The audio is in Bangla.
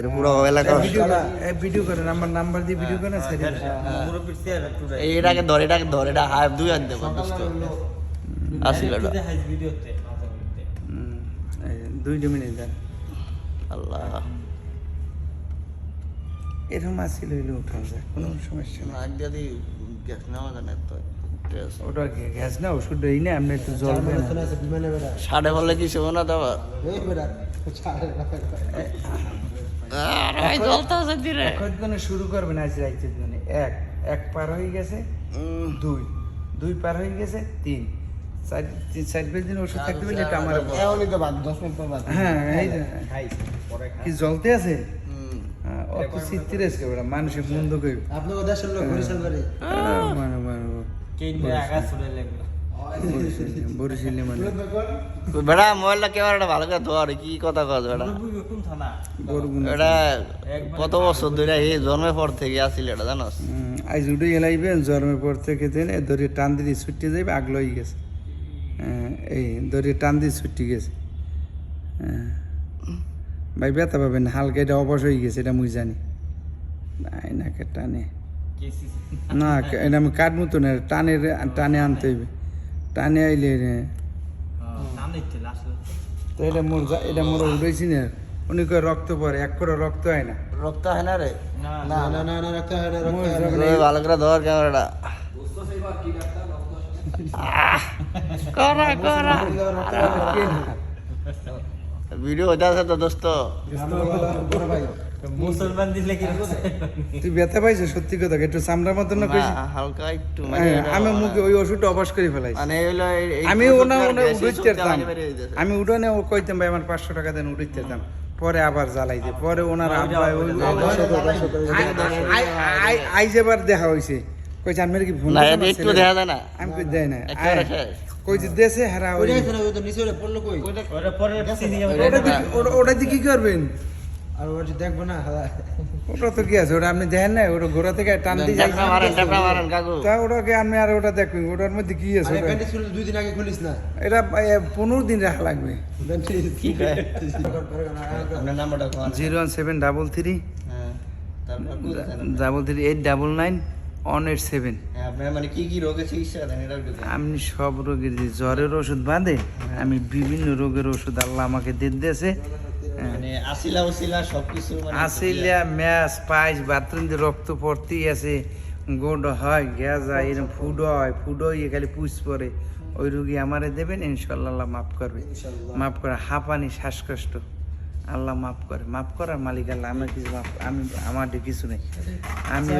এর পুরো এলাকা ভিডিও করেন আমার নাম্বার দিয়ে ভিডিও করেন এটাকে ধরে এটা হাই দুই আন দেবো দোস্ত আসিল 2 মিনিট দেন আল্লাহ এরকম আসিল হইলে উঠানো যায় কোনো সমস্যা নেই নাক যদি গ্যাস নেওয়া যায় না তো ওটা গ্যাস না ওষুধ দেই না আপনি একটু জল দেন সাড়ে বললে কি শোভো না দেওয়া জলটা আছে ধীরে কতক্ষণে শুরু করবেন আজ রাইতের জন্য এক পার হয়ে গেছে 2 পার হয়ে গেছে 3 4 দিন ওষুধ থাকতে পারলে এটা আমার হ্যাঁ কি জ্বলতে আছে অত চিত্তির আছে ওরা মানুষের মন্দ কই আপনাকে দেশের লোক বরিশাল করে বরিশালে মানে বেড়া মোবাইলটা ক্যামেরাটা ভালো করে ধোয়া কি কথা কস বেড়া এটা কত বছর ধরে এই জন্মের পর থেকে আসিল এটা জানোস আজ উঠে এলাইবেন জন্মের পর থেকে দেন ধরে টান দিয়ে ছুটি যাইবে আগলো হয়ে গেছে এই ধরে টান দিয়ে ছুটি গেছে ভাই ব্যথা পাবেন হালকা এটা অবশ হয়ে গেছে এটা মুই জানি নাই না টানে না এটা আমি কাটবো তো না টানে আনতে হইবে টানে আইলে তো এটা মোর উঠেছি না উনি কয় রক্ত পরে এক করে রক্ত হয় না রক্ত হয় না রে না রক্ত হয় না ভালো করে ধর ক্যামেরাটা ভিডিও হইতে আছে তো দোস্ত মুসলমান দিলে কি তুই ব্যথা পাইছো সত্যি কথা একটু চামড়ার মতন না কইছি হালকা একটু আমি মুখে ওই ওষুধটা অবশ করে ফেলাইছি মানে হলো আমি ওনা উঠাইতাম আমি উঠানে ও কইতাম ভাই আমার 500 টাকা দেন উঠাইতাম পরে আবার জ্বালাই দিয়ে পরে ওনার আব্বাই আইজ এবার দেখা হইছে কইছে আমি কি ফোন একটু দেখা যায় না আমি কই দেয় না কইছে দেশে হারা ওই তো নিচে পড়লো কই ওটা দিয়ে কি করবেন আর ওটা দেখবো না ওটা তো কি আছে ওটা আপনি দেখেন না ওটা ঘোড়া থেকে টান দিয়ে মারেন কাকু তা ওটাকে আপনি আর ওটা দেখবেন ওটার মধ্যে কি আছে প্যান্টি ছিল 2 দিন আগে খুলিস না এটা 15 দিন রাখা লাগবে কি কয় আপনার নাম্বারটা কোন 01733 হ্যাঁ তারপর 38899 আপনার মানে কি রোগে চিকিৎসা দেন এটা একটু আমি সব রোগের যে জ্বরের ওষুধ বাঁধে আমি বিভিন্ন রোগের ওষুধ আল্লাহ আমাকে দিয়েছে মানে আসিলা সবকিছু মানে আসিলা ম্যাচ পাইস বাথরুম দিয়ে রক্ত পড়তেই আছে গোড হয় গ্যাস হয় এরকম ফুড হয়ে খালি পুষ পরে ওই রোগী আমারে দেবেন ইনশাল্লাহ আল্লাহ মাফ করবে মাফ করে হাঁপানি শ্বাসকষ্ট আল্লাহ মাফ করার মালিক আল্লাহ আমার কিছু আমি আমার কিছু নেই আমি